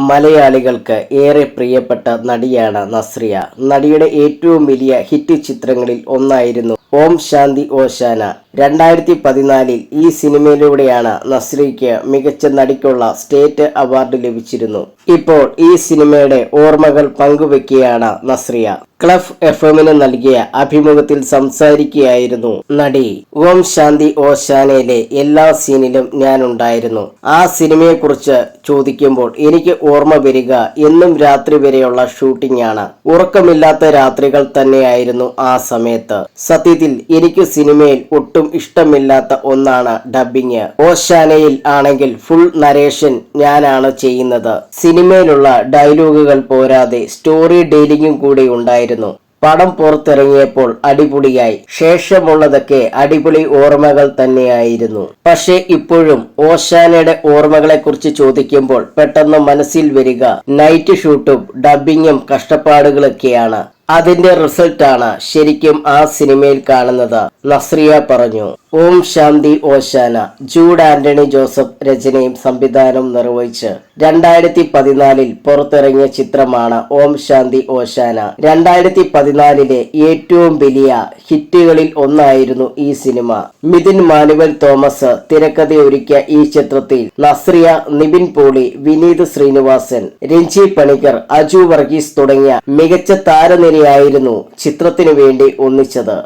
മലയാളികൾക്ക് ഏറെ പ്രിയപ്പെട്ട നടിയാണ് നസ്രിയ. നടിയുടെ ഏറ്റവും വലിയ ഹിറ്റ് ചിത്രങ്ങളിൽ ഒന്നായിരുന്നു ഓം ശാന്തി ഓശാന. 2014 ഈ സിനിമയിലൂടെയാണ് നസ്രിയയ്ക്ക് മികച്ച നടിക്കുള്ള സ്റ്റേറ്റ് അവാർഡ് ലഭിച്ചിരുന്നു. ഇപ്പോൾ ഈ സിനിമയുടെ ഓർമ്മകൾ പങ്കുവെക്കുകയാണ് നസ്രിയ. ക്ലഫ് എഫ്എമ്മിന് നൽകിയ അഭിമുഖത്തിൽ സംസാരിക്കുകയായിരുന്നു നടി. ഓം ശാന്തി ഓശാനയിലെ എല്ലാ സീനിലും ഞാൻ ഉണ്ടായിരുന്നു. ആ സിനിമയെക്കുറിച്ച് ചോദിക്കുമ്പോൾ എനിക്ക് ഓർമ്മ വരിക എന്നും രാത്രി വരെയുള്ള ഷൂട്ടിംഗ് ആണ്. ഉറക്കമില്ലാത്ത രാത്രികൾ തന്നെയായിരുന്നു ആ സമയത്ത്. സത്യത്തിൽ എനിക്ക് സിനിമയിൽ ഒട്ടും ഇഷ്ടമില്ലാത്ത ഒന്നാണ് ഡബ്ബിങ്. ഓശാനയിൽ ആണെങ്കിൽ ഫുൾ നരേഷൻ ഞാനാണ് ചെയ്യുന്നത്. സിനിമയിലുള്ള ഡയലോഗുകൾ പോരാതെ സ്റ്റോറി ടെല്ലിംഗും കൂടി ഉണ്ടായിരുന്നു. പടം പുറത്തിറങ്ങിയപ്പോൾ അടിപൊളിയായി. ശേഷമുള്ളതൊക്കെ അടിപൊളി ഓർമ്മകൾ തന്നെയായിരുന്നു. പക്ഷേ ഇപ്പോഴും ഓശാനയുടെ ഓർമ്മകളെ കുറിച്ച് ചോദിക്കുമ്പോൾ പെട്ടെന്ന് മനസ്സിൽ വരിക നൈറ്റ് ഷൂട്ടും ഡബ്ബിങ്ങും കഷ്ടപ്പാടുകളൊക്കെയാണ്. അതിന്റെ റിസൾട്ടാണ് ശരിക്കും ആ സിനിമയിൽ കാണുന്നത്. നസ്രിയ പറഞ്ഞു. ഓം ശാന്തി ഓശാന ജൂഡ് ആന്റണി ജോസഫ് രചനയും സംവിധാനവും നിർവഹിച്ച് 2014 പുറത്തിറങ്ങിയ ചിത്രമാണ് ഓം ശാന്തി ഓശാന. 2014 ഏറ്റവും വലിയ ഹിറ്റുകളിൽ ഒന്നായിരുന്നു ഈ സിനിമ. മിഥുൻ മാനുവൽ തോമസ് തിരക്കഥയൊരുക്കിയ ഈ ചിത്രത്തിൽ നസ്രിയ, നിവിൻ പോളി, വിനീത് ശ്രീനിവാസൻ, രഞ്ജി പണിക്കർ, അജു വർഗീസ് തുടങ്ങിയ മികച്ച താരനിരയായിരുന്നു ചിത്രത്തിനു വേണ്ടി ഒന്നിച്ചത്.